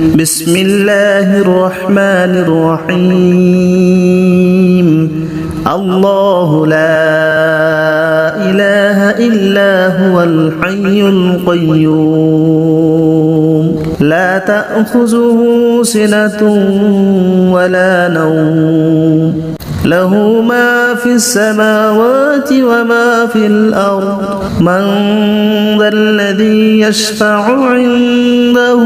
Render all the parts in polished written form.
بسم الله الرحمن الرحيم الله لا إله إلا هو الحي القيوم لا تأخذه سنة ولا نوم له ما في السماوات وما في الأرض من ذا الذي يشفع عنده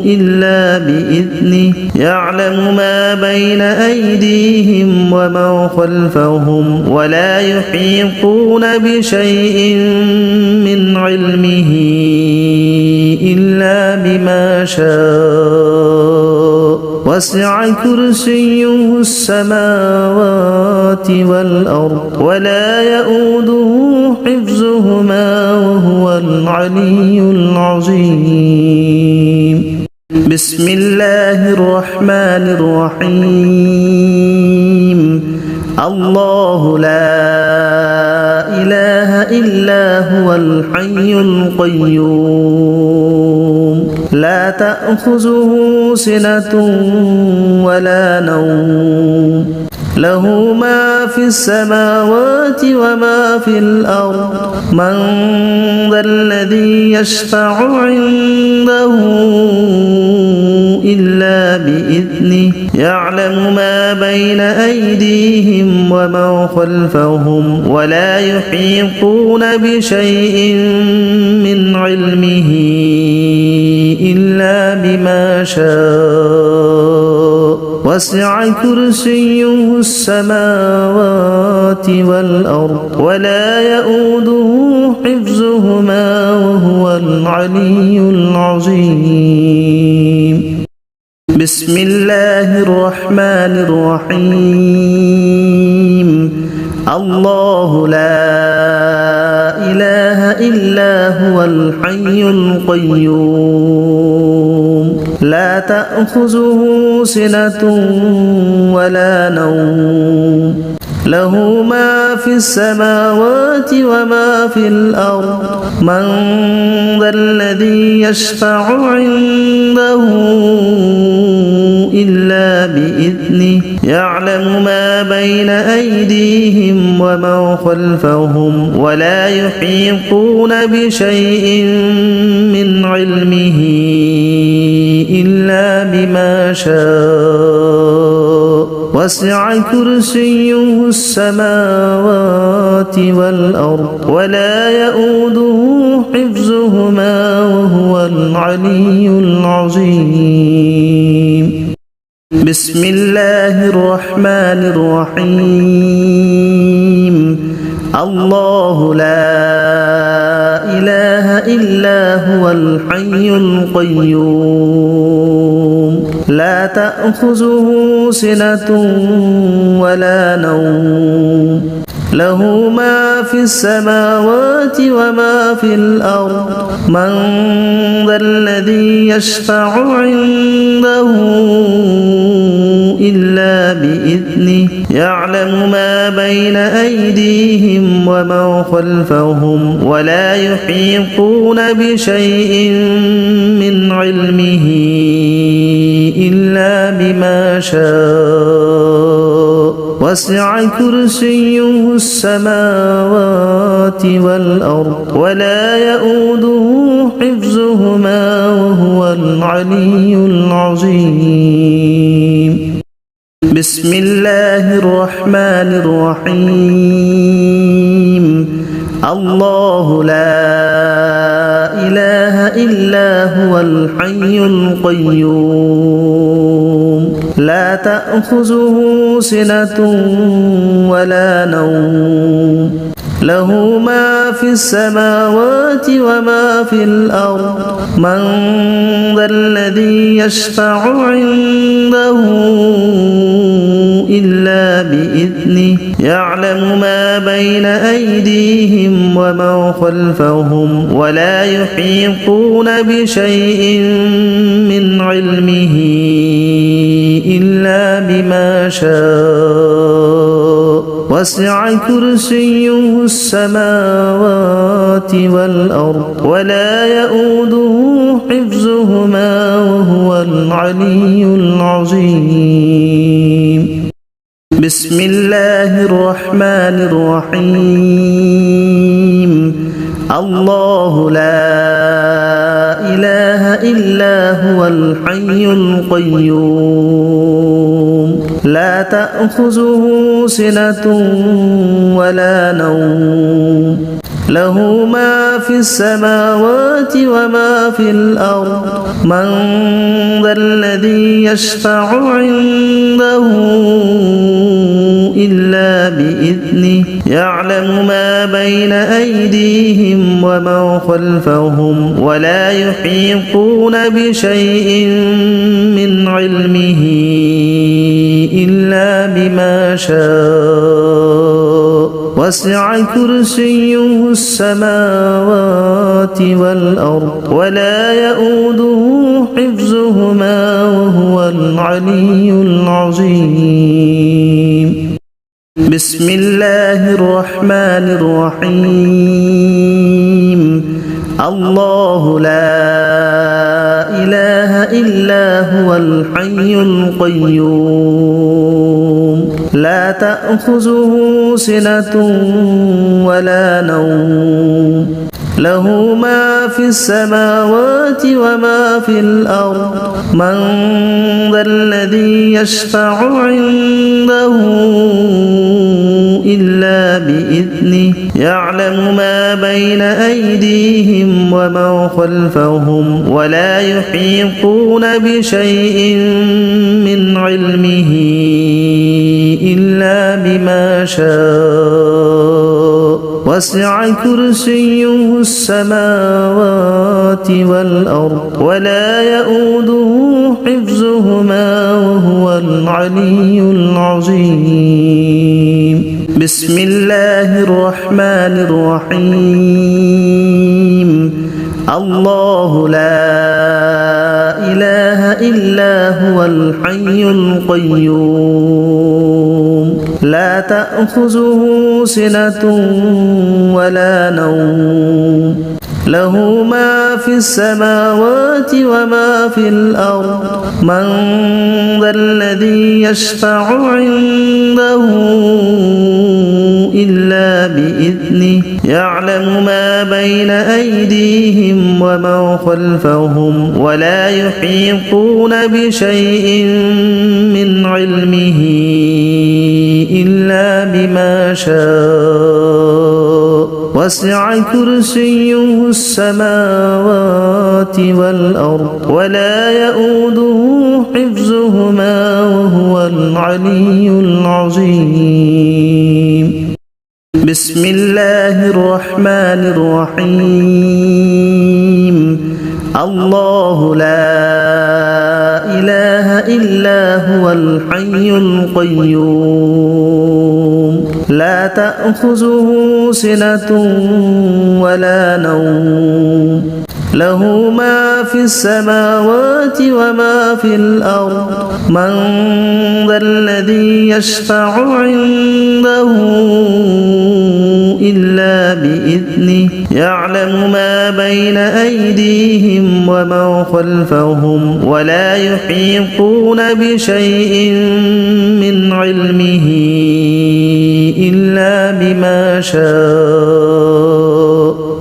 إلا بإذنه يعلم ما بين أيديهم وما خلفهم ولا يحيطون بشيء من علمه إلا بما شاء وسع كرسيه السماوات والأرض ولا يؤوده حفظهما وهو العلي العظيم بسم الله الرحمن الرحيم الله لا إله إلا هو الحي القيوم لا تأخذه سنة ولا نوم له ما في السماوات وما في الأرض من ذا الذي يشفع عنده إلا بإذنه يعلم ما بين أيديهم وما خلفهم ولا يحيطون بشيء من علمه إلا بما شاء وسع كرسيه السماوات والأرض ولا يؤوده حفظهما وهو العلي العظيم بسم الله الرحمن الرحيم الله لا إله إلا هو الحي القيوم لا تأخذه سنة ولا نوم له ما في السماوات وما في الأرض من ذا الذي يشفع عنده إلا بإذنه يعلم ما بين أيديهم وما خلفهم ولا يحيطون بشيء من علمه إلا بما شاء وسع كرسيه السماوات والأرض ولا يؤوده حفظهما وهو العلي العظيم بسم الله الرحمن الرحيم الله لا إله إلا هو الحي القيوم لا تأخذه سنة ولا نوم له ما في السماوات وما في الأرض من ذا الذي يشفع عنده إلا بإذنه يعلم ما بين أيديهم وما خلفهم ولا يحيطون بشيء من علمه إلا بما شاء وسع كرسيه السماوات والأرض ولا يؤوده حفظهما وهو العلي العظيم بسم الله الرحمن الرحيم الله لا إله إلا هو الحي القيوم لا تأخذه سنة ولا نوم له ما في السماوات وما في الأرض من ذا الذي يشفع عنده إلا بإذنه يعلم ما بين أيديهم وما خلفهم ولا يحيطون بشيء من علمه إلا بما شاء وسع كرسيه السماوات والأرض ولا يؤوده حفظهما وهو العلي العظيم. بسم الله الرحمن الرحيم. الله لا إله إلا هو الحي القيوم لا تأخذه سنة ولا نوم له ما في السماوات وما في الأرض من ذا الذي يشفع عنده إلا بإذنه يعلم ما بين أيديهم وما خلفهم ولا يحيطون بشيء من علمه إلا بما شاء وسع كرسيه السماوات والأرض ولا يؤوده حفظهما وهو العلي العظيم. بسم الله الرحمن الرحيم. الله لا إله إلا هو الحي القيوم لا تأخذه سنة ولا نوم له ما في السماوات وما في الأرض من ذا الذي يشفع عنده إلا بإذنه يعلم ما بين أيديهم وما خلفهم ولا يحيطون بشيء من علمه إلا بما شاء وسع كرسيه السماوات والأرض ولا يؤوده حفظهما وهو العلي العظيم. بسم الله الرحمن الرحيم. الله لا إله إلا هو الحي القيوم لا تأخذه سنة ولا نوم له ما في السماوات وما في الأرض من ذا الذي يشفع عنده إلا بإذنه يعلم ما بين أيديهم وما خلفهم ولا يحيطون بشيء من علمه إلا بما شاء وسع كرسيه السماوات والأرض ولا يؤوده حفظهما وهو العلي العظيم. بسم الله الرحمن الرحيم. الله لا إله إلا هو الحي القيوم لا تأخذه سنة ولا نوم له ما في السماوات وما في الأرض من ذا الذي يشفع عنده إلا بإذنه يعلم ما بين أيديهم وما خلفهم ولا يحيطون بشيء من علمه إلا بما شاء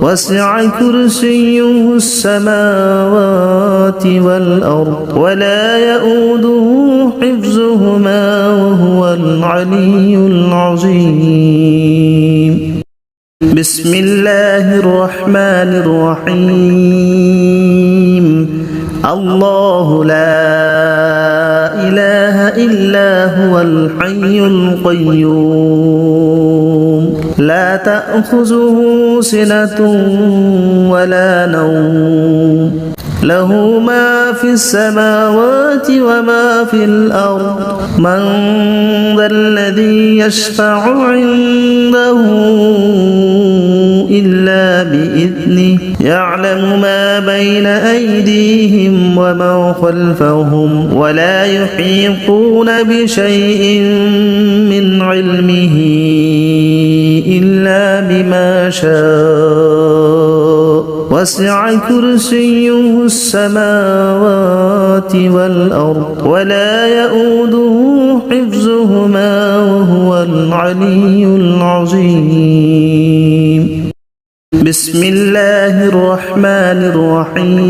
وسع كرسيه السماوات والأرض ولا يؤوده حفظهما وهو العلي العظيم. بسم الله الرحمن الرحيم. الله لا إله إلا هو الحي القيوم لا تأخذه سنة ولا نوم له ما في السماوات وما في الأرض من ذا الذي يشفع عنده إلا بإذنه يعلم ما بين أيديهم وما خلفهم ولا يحيطون بشيء من علمه إلا بما شاء وسع كرسيه السماوات والأرض ولا يؤوده حفظهما وهو العلي العظيم. بسم الله الرحمن الرحيم.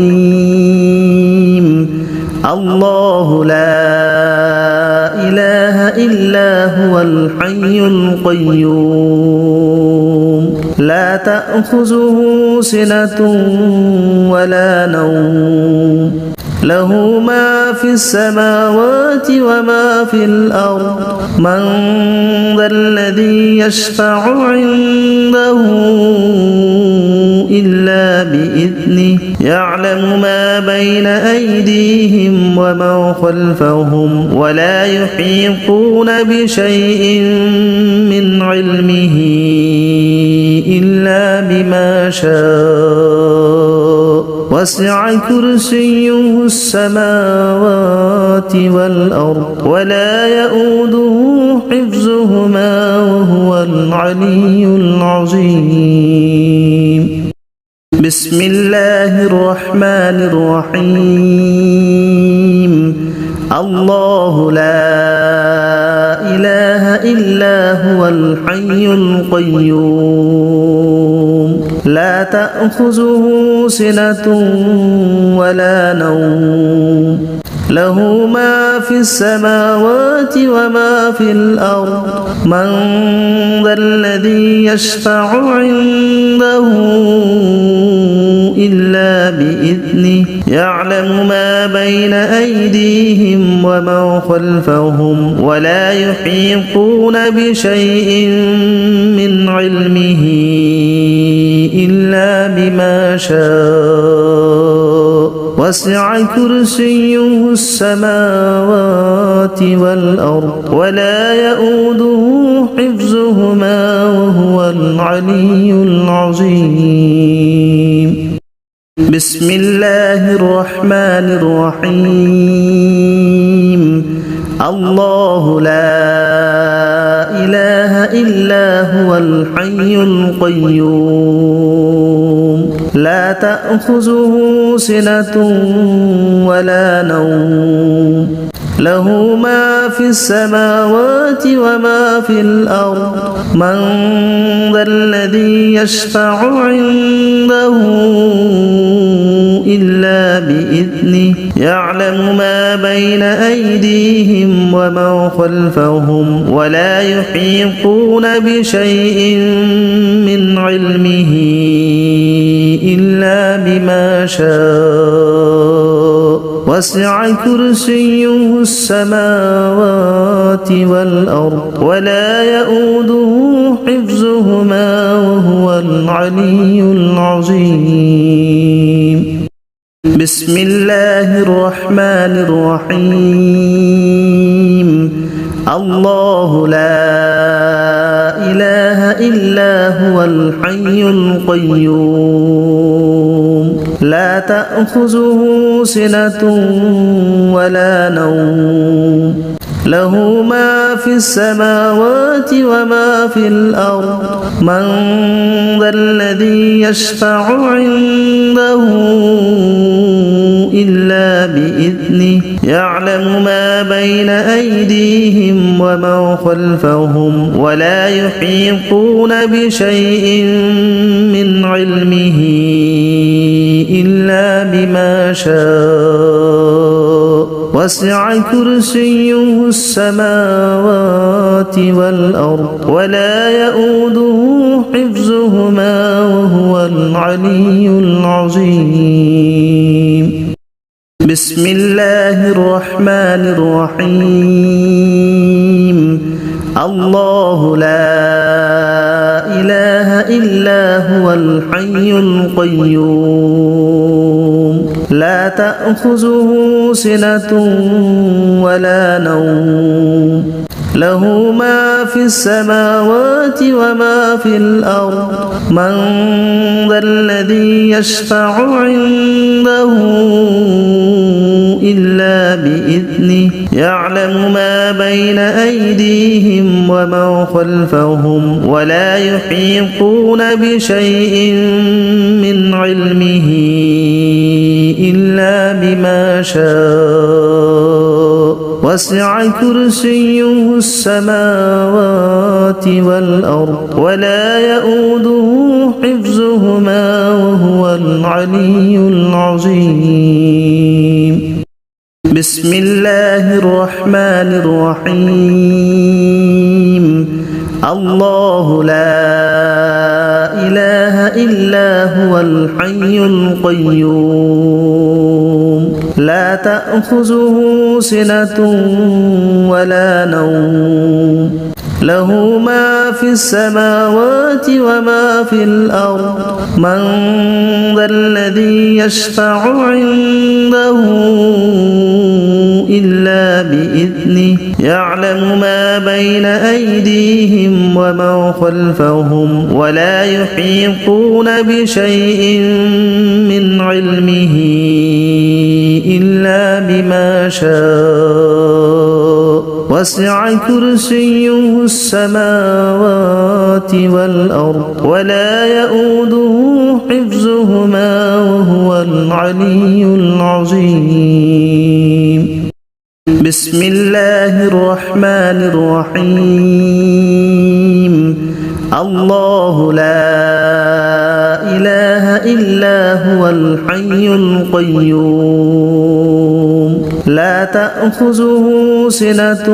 الله لا إله إلا هو الحي القيوم لا تأخذه سنة ولا نوم له ما في السماوات وما في الأرض من ذا الذي يشفع عنده إلا بإذنه يعلم ما بين أيديهم وما خلفهم ولا يحيطون بشيء من علمه إلا بما شاء وسع كرسيه السماوات والأرض ولا يؤوده حفظهما وهو العلي العظيم. بسم الله الرحمن الرحيم. الله لا إله إلا هو الحي القيوم لا تأخذه سنة ولا نوم له ما في السماوات وما في الأرض من ذا الذي يشفع عنده إلا بإذنه يعلم ما بين أيديهم وما خلفهم ولا يحيطون بشيء من علمه إلا بما شاء وسع كرسيه السماوات والأرض ولا يؤوده حفظهما وهو العلي العظيم. بسم الله الرحمن الرحيم. الله لا إله إلا هو الحي القيوم لا تأخذه سنة ولا نوم له ما في السماوات وما في الأرض من ذا الذي يشفع عنده إلا بإذنه يعلم ما بين أيديهم وما خلفهم ولا يحيطون بشيء من علمه إلا بما شاء وسع كرسيه السماوات والأرض ولا يؤوده حفظهما وهو العلي العظيم. بسم الله الرحمن الرحيم. الله لا إله إلا هو الحي القيوم لا تأخذه سنة ولا نوم له ما في السماوات وما في الأرض من ذا الذي يشفع عنده إلا بإذنه يعلم ما بين أيديهم وما خلفهم ولا يحيطون بشيء من علمه إلا بما شاء وسع كرسيه السماوات والأرض ولا يؤوده حفظهما وهو العلي العظيم. بسم الله الرحمن الرحيم. الله لا إله إلا هو الحي القيوم لا تأخذه سنة ولا نوم له ما في السماوات وما في الأرض من ذا الذي يشفع عنده إلا بإذنه بإذنه يعلم ما بين أيديهم وما خلفهم ولا يحيطون بشيء من علمه إلا بما شاء وسع كرسيه السماوات والأرض ولا يؤوده حفظهما وهو العلي العظيم. بسم الله الرحمن الرحيم. الله لا إله إلا هو الحي القيوم لا تأخذه سنة ولا نوم له ما في السماوات وما في الأرض من ذا الذي يشفع عنده إلا بإذنه يعلم ما بين أيديهم وما خلفهم ولا يحيطون بشيء من علمه إلا بما شاء وسع كرسيه السماوات والأرض ولا يؤوده حفظهما وهو العلي العظيم. بسم الله الرحمن الرحيم. الله لا إله إلا هو الحي القيوم لا تأخذه سنة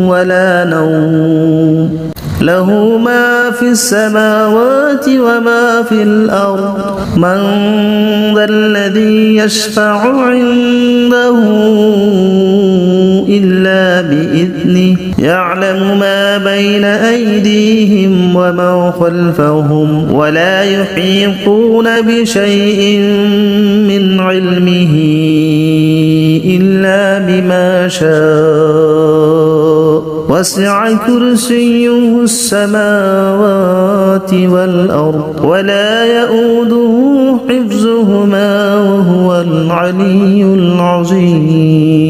ولا نوم له ما في السماوات وما في الأرض من ذا الذي يشفع عنده إلا بإذنه يعلم ما بين أيديهم وما خلفهم ولا يحيطون بشيء من علمه إلا بما شاء وسع كرسيه السماوات والأرض ولا يؤوده حفظهما وهو العلي العظيم.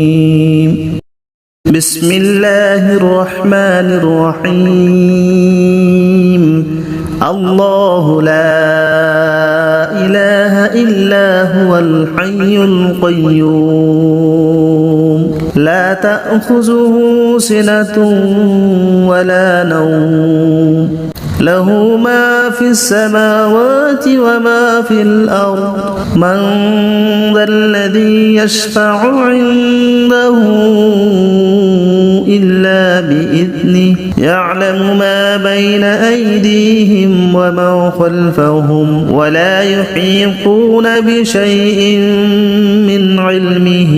بسم الله الرحمن الرحيم. الله لا إله إلا هو الحي القيوم لا تأخذه سنة ولا نوم له ما في السماوات وما في الأرض من ذا الذي يشفع عنده إلا بإذنه يعلم ما بين أيديهم وما خلفهم ولا يحيطون بشيء من علمه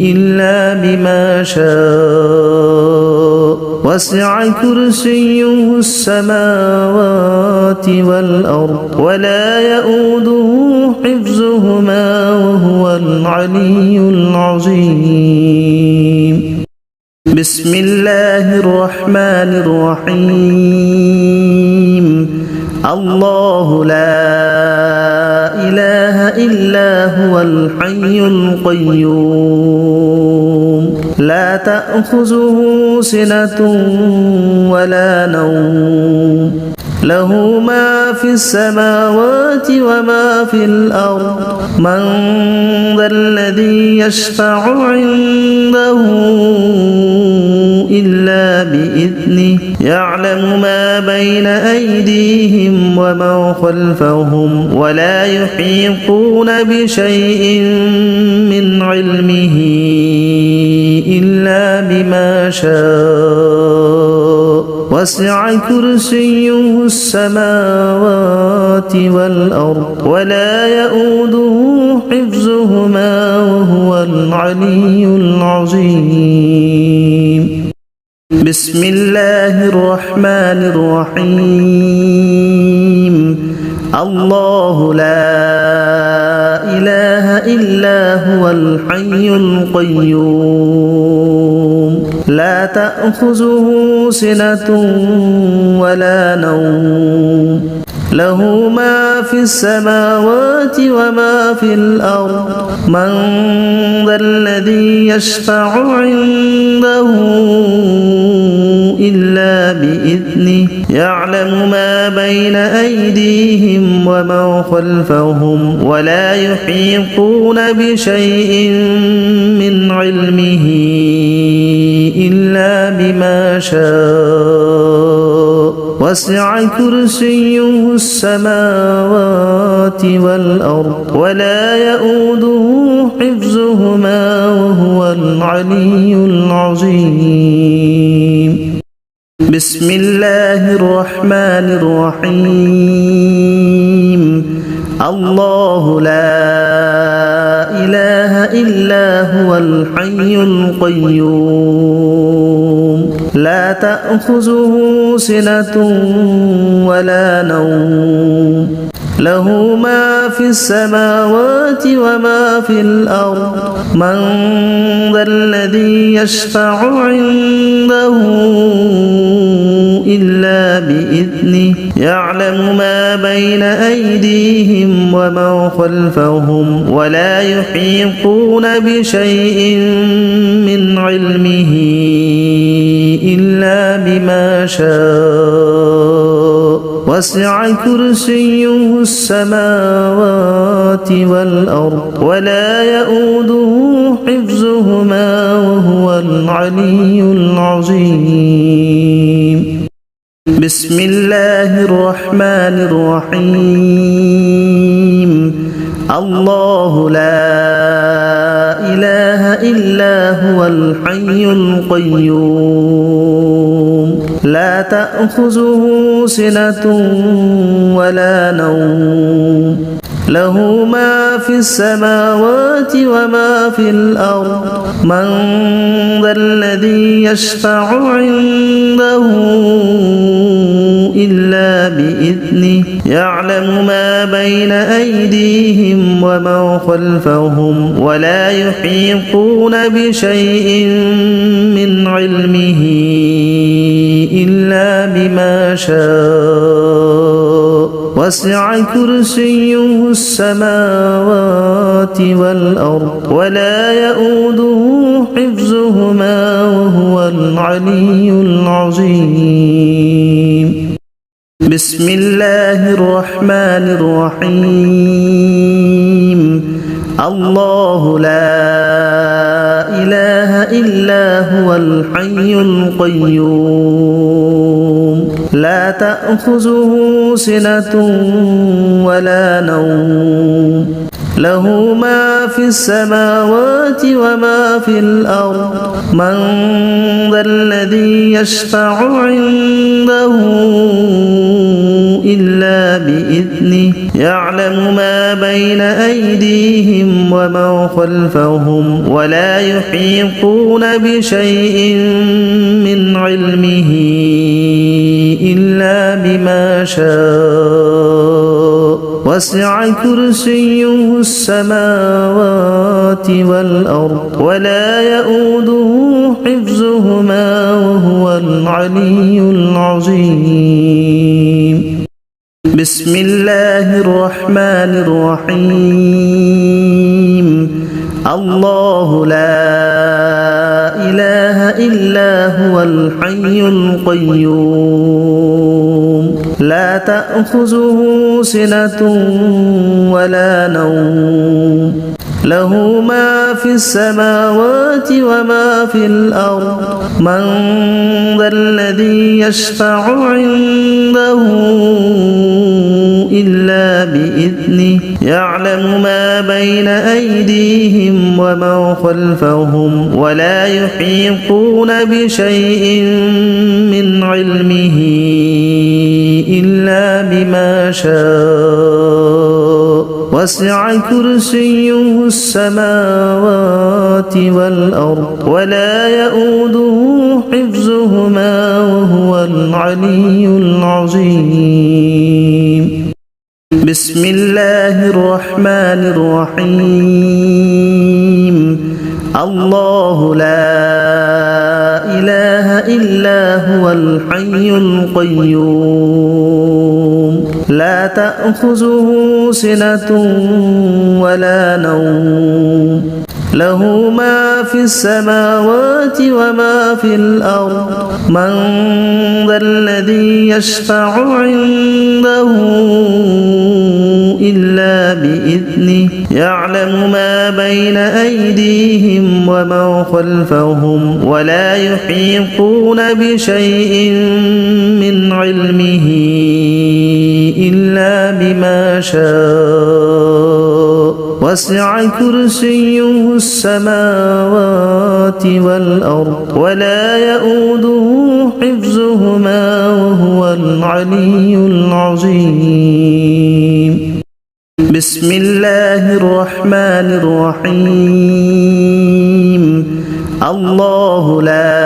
إلا بما شاء وسع كرسيه السماوات والأرض ولا يؤوده حفظهما وهو العلي العظيم. بسم الله الرحمن الرحيم. الله لا إله إلا هو الحي القيوم لا تأخذه سنة ولا نوم له ما في السماوات وما في الأرض من ذا الذي يشفع عنده إلا بإذنه يعلم ما بين أيديهم وما خلفهم ولا يحيطون بشيء من علمه إلا بما شاء وسع كرسيه السماوات والأرض ولا يؤوده حفظهما وهو العلي العظيم. بسم الله الرحمن الرحيم. الله لا إله إلا هو الحي القيوم لا تأخذه سنة ولا نوم له ما في السماوات وما في الأرض من ذا الذي يشفع عنده إلا بإذنه يعلم ما بين أيديهم وما خلفهم ولا يحيطون بشيء من علمه إلا بما شاء وسع كرسيه السماوات والأرض ولا يؤوده حفظهما وهو العلي العظيم بسم الله الرحمن الرحيم الله لا إله إلا هو الحي القيوم لا تأخذه سنة ولا نوم له ما في السماوات وما في الأرض من ذا الذي يشفع عنده إلا بإذنه يعلم ما بين أيديهم وما خلفهم ولا يحيطون بشيء من علمه إلا بما شاء وسع كرسيه السماوات والأرض ولا يؤوده حفظهما وهو العلي العظيم بسم الله الرحمن الرحيم الله لا إله إلا هو الحي القيوم لا تأخذه سنة ولا نوم له ما في السماوات وما في الأرض من ذا الذي يشفع عنده إلا بإذنه يعلم ما بين أيديهم وما خلفهم ولا يحيطون بشيء من علمه إلا بما شاء وسع كرسيه السماوات والأرض ولا يؤوده حفظهما وهو العلي العظيم بسم الله الرحمن الرحيم الله لا إله إلا هو الحي القيوم لا تأخذه سنة ولا نوم له ما في السماوات وما في الأرض من ذا الذي يشفع عنده إلا بإذنه يعلم ما بين أيديهم وما خلفهم ولا يحيطون بشيء من علمه إلا بما شاء وسع كرسيه السماوات والأرض ولا يؤوده حفظهما وهو العلي العظيم بسم الله الرحمن الرحيم الله لا إله إلا هو الحي القيوم لا تأخذه سنة ولا نوم له ما في السماوات وما في الأرض من ذا الذي يشفع عنده إلا بإذنه يعلم ما بين أيديهم وما خلفهم ولا يحيطون بشيء من علمه إلا بما شاء وسع كرسيه السماوات والأرض ولا يؤوده حفظهما وهو العلي العظيم بسم الله الرحمن الرحيم الله لا إله إلا هو الحي القيوم لا تأخذه سنة ولا نوم له ما في السماوات وما في الأرض من ذا الذي يشفع عنده إلا بإذنه يعلم ما بين أيديهم وما خلفهم ولا يحيطون بشيء من علمه إلا بما شاء وسع كرسيه السماوات والأرض ولا يؤوده حفظهما وهو العلي العظيم بسم الله الرحمن الرحيم الله لا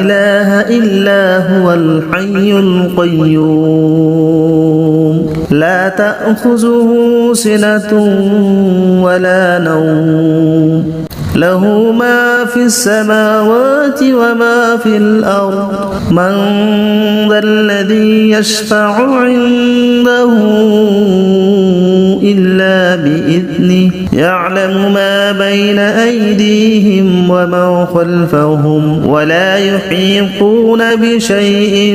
إله إلا هو الحي القيوم لا تأخذه سنة ولا نوم له ما في السماوات وما في الأرض من ذا الذي يشفع عنده إلا بإذنه يعلم ما بين أيديهم وما خلفهم ولا يحيطون بشيء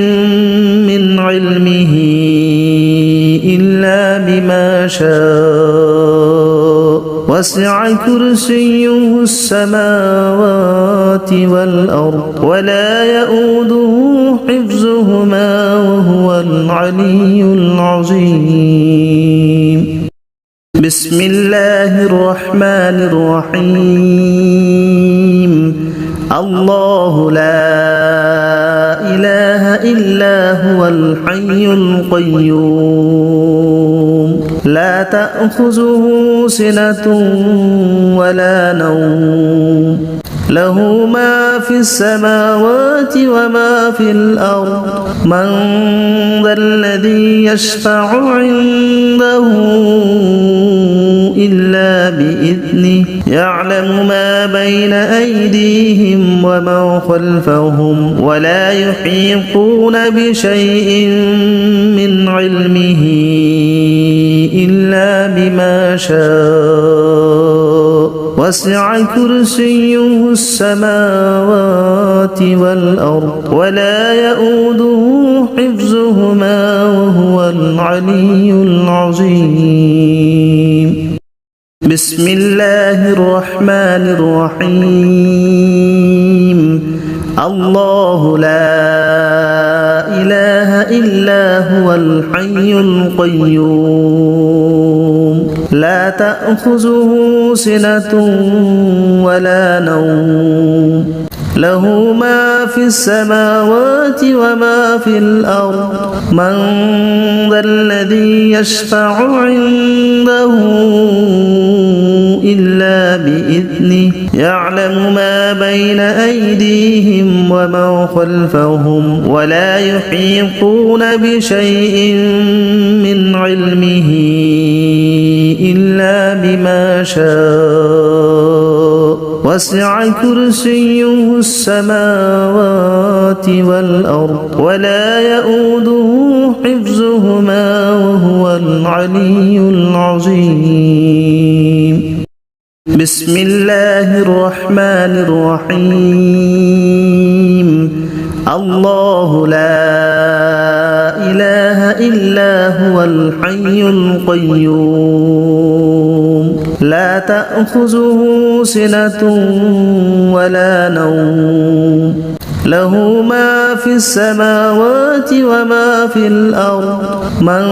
من علمه إلا بما شاء وسع كرسيه السماوات والأرض ولا يؤوده حفظهما وهو العلي العظيم بسم الله الرحمن الرحيم الله لا إله إلا هو الحي القيوم لا تأخذه سنة ولا نوم له ما في السماوات وما في الأرض من ذا الذي يشفع عنده إلا بإذنه يعلم ما بين أيديهم وما خلفهم ولا يحيطون بشيء من علمه إلا بما شاء وسع كرسيه السماوات والأرض ولا يؤوده حفظهما وهو العلي العظيم بسم الله الرحمن الرحيم الله لا إله إلا هو الحي القيوم لا تأخذه سنة ولا نوم له ما في السماوات وما في الأرض من ذا الذي يشفع عنده إلا بإذنه يعلم ما بين أيديهم وما خلفهم ولا يحيطون بشيء من علمه إلا بما شاء وسع كرسيه السماوات والأرض ولا يؤوده حفظهما وهو العلي العظيم بسم الله الرحمن الرحيم الله لا إله إلا هو الحي القيوم لا تأخذه سنة ولا نوم له ما في السماوات وما في الأرض من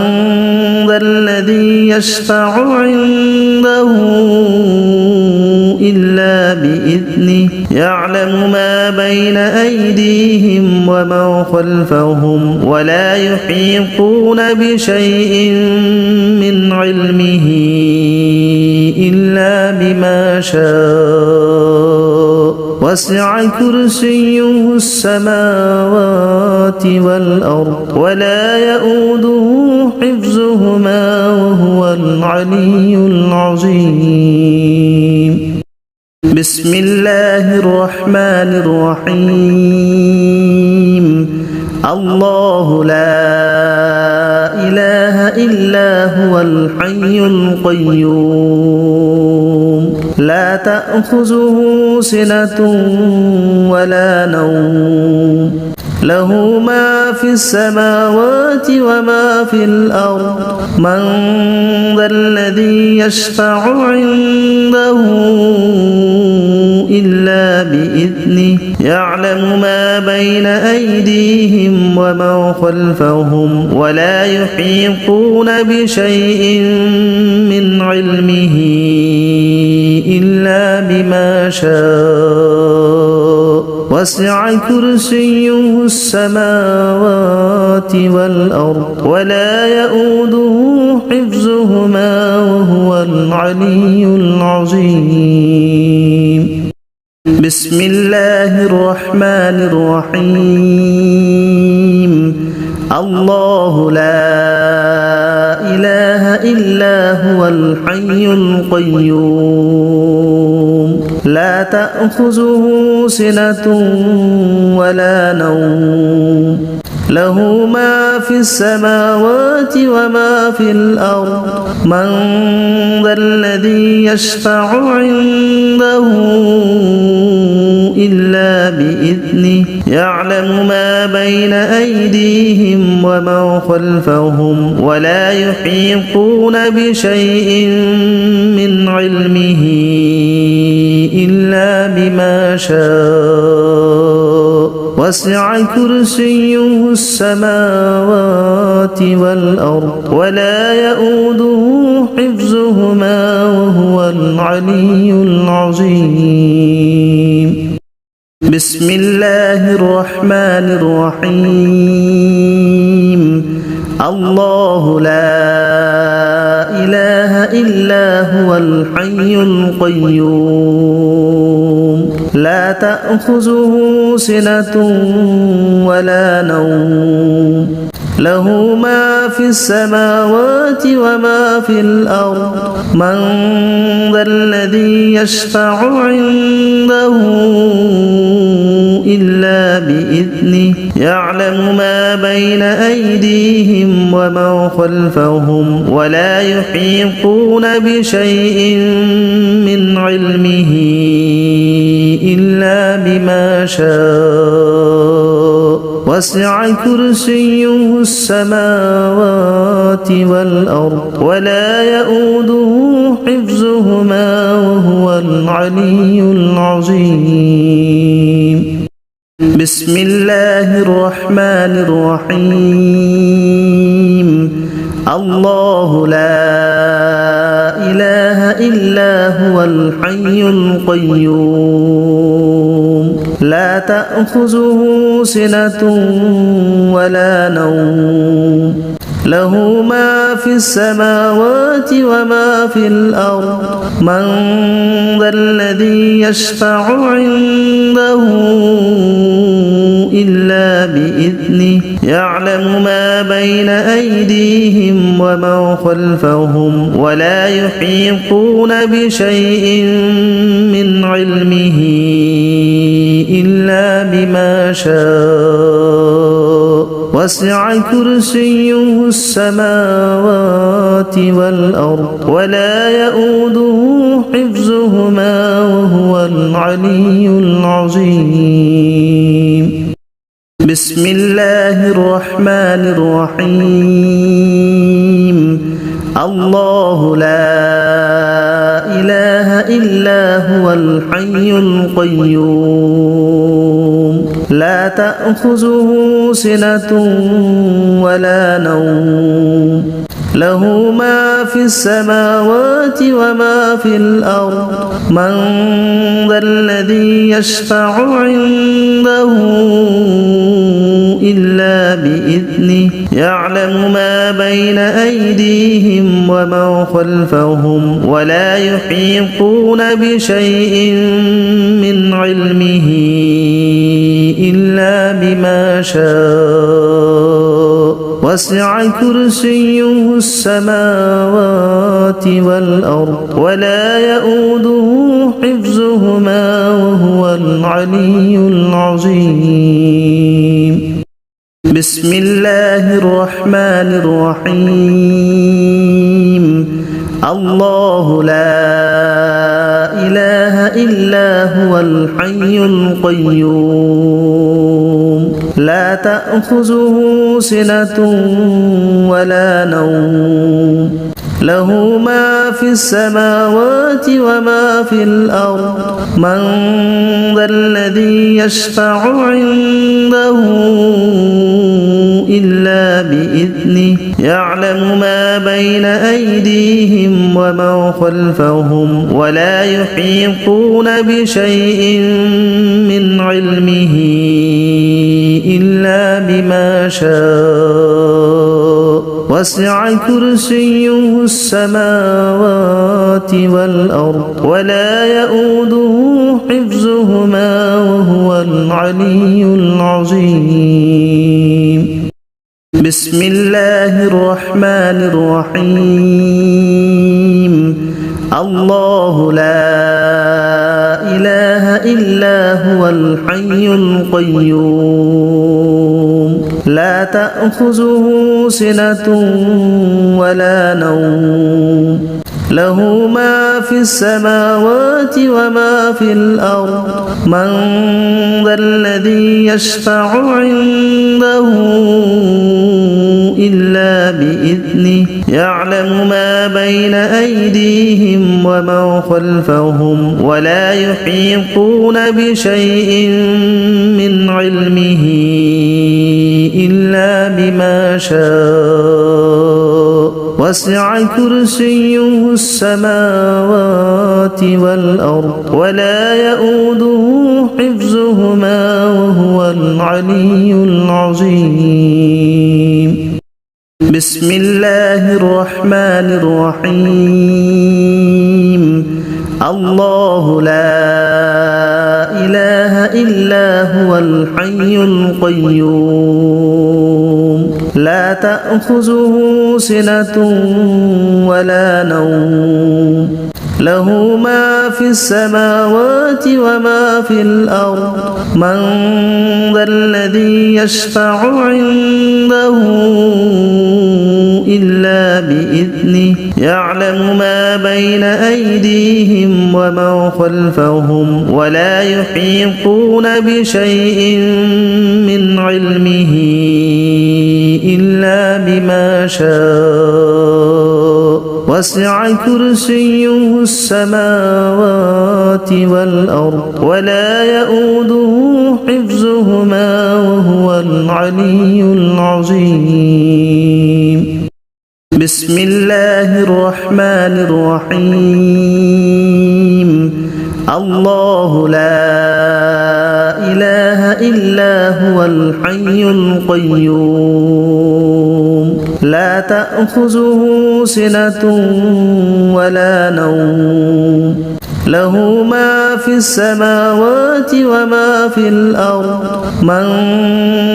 ذا الذي يشفع عنده إلا بإذنه يعلم ما بين أيديهم وما خلفهم ولا يحيطون بشيء من علمه إلا بما شاء وسع كرسيه السماوات والأرض ولا يؤوده حفظهما وهو العلي العظيم بسم الله الرحمن الرحيم الله لا إله إلا هو الحي القيوم لا تأخذه سنة ولا نوم له ما في السماوات وما في الأرض من ذا الذي يشفع عنده إلا بإذنه يعلم ما بين أيديهم وما خلفهم ولا يحيطون بشيء من علمه إلا بما شاء وسع كرسيه السماوات والأرض ولا يؤوده حفظهما وهو العلي العظيم بسم الله الرحمن الرحيم الله لا إله إلا هو الحي القيوم لا تأخذه سنة ولا نوم له ما في السماوات وما في الأرض من ذا الذي يشفع عنده إلا بإذنه يعلم ما بين أيديهم وما خلفهم ولا يحيطون بشيء من علمه إلا بما شاء وسع كرسيه السماوات والأرض ولا يؤوده حفظهما وهو العلي العظيم بسم الله الرحمن الرحيم الله لا إله إلا هو الحي القيوم لا تأخذه سنة ولا نوم له ما في السماوات وما في الأرض من ذا الذي يشفع عنده إلا بإذنه يعلم ما بين أيديهم وما خلفهم ولا يحيطون بشيء من علمه إلا بما شاء وسع كرسيه السماوات والأرض ولا يؤوده حفظهما وهو العلي العظيم بسم الله الرحمن الرحيم الله لا إله إلا هو الحي القيوم لا تأخذه سنة ولا نوم له ما في السماوات وما في الأرض من ذا الذي يشفع عنده إلا بإذنه يعلم ما بين أيديهم وما خلفهم ولا يحيطون بشيء من علمه إلا بما شاء وسع كرسيه السماوات والأرض ولا يؤوده حفظهما وهو العلي العظيم بسم الله الرحمن الرحيم الله لا إله إلا هو الحي القيوم لا تأخذه سنة ولا نوم له ما في السماوات وما في الأرض من ذا الذي يشفع عنده إلا بإذنه يعلم ما بين أيديهم وما خلفهم ولا يحيطون بشيء من علمه إلا بما شاء وسع كرسيه السماوات والأرض ولا يؤوده حفظهما وهو العلي العظيم بسم الله الرحمن الرحيم الله لا إله إلا هو الحي القيوم لا تأخذه سنة ولا نوم له ما في السماوات وما في الأرض من ذا الذي يشفع عنده إلا بإذنه يعلم ما بين أيديهم وما خلفهم ولا يحيطون بشيء من علمه إلا بما شاء وسع كرسيه السماوات والأرض ولا يؤوده حفظهما وهو العلي العظيم بسم الله الرحمن الرحيم الله لا إله إلا هو الحي القيوم لا تأخذه سنة ولا نوم له ما في السماوات وما في الأرض من ذا الذي يشفع عنده إلا بإذنه يعلم ما بين أيديهم وما خلفهم ولا يحيطون بشيء من علمه إلا بما شاء وسع كرسيه السماوات والأرض ولا يؤوده حفظهما وهو العلي العظيم بسم الله الرحمن الرحيم الله لا إله إلا هو الحي القيوم لا تأخذه سنة ولا نوم له ما في السماوات وما في الأرض من ذا الذي يشفع عنده إلا بإذنه يعلم ما بين أيديهم وما خلفهم ولا يحيطون بشيء من علمه إلا بما شاء وسع كرسيه السماوات والأرض ولا يؤوده حفظهما وهو العلي العظيم بسم الله الرحمن الرحيم الله لا إله إلا هو الحي القيوم لا تأخذه سنة ولا نوم له ما في السماوات وما في الأرض من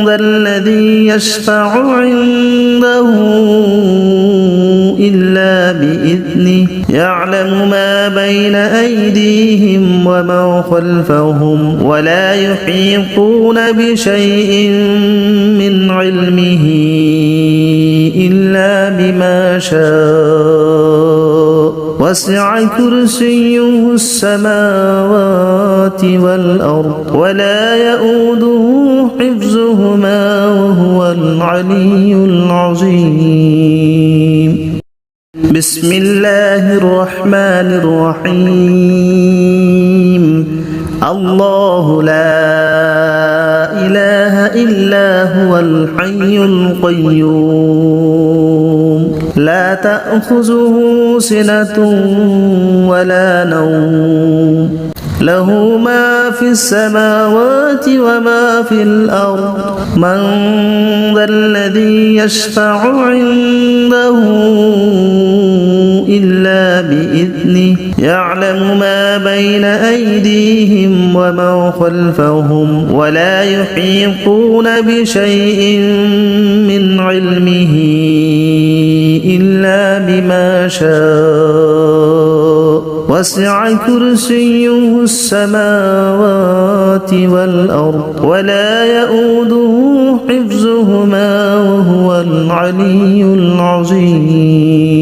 ذا الذي يشفع عنده إلا بإذنه يعلم ما بين أيديهم وما خلفهم ولا يحيطون بشيء من علمه إلا بما شاء وسع كرسيه السماوات والأرض ولا يؤوده حفظهما وهو العلي العظيم بسم الله الرحمن الرحيم الله لا إله إلا هو الحي القيوم لا تأخذه سنة ولا نوم له ما في السماوات وما في الأرض من ذا الذي يشفع عنده إلا بإذنه يعلم ما بين أيديهم وما خلفهم ولا يحيطون بشيء من علمه إلا بما شاء وسع كرسيه السماوات والأرض ولا يؤوده حفظهما وهو العلي العظيم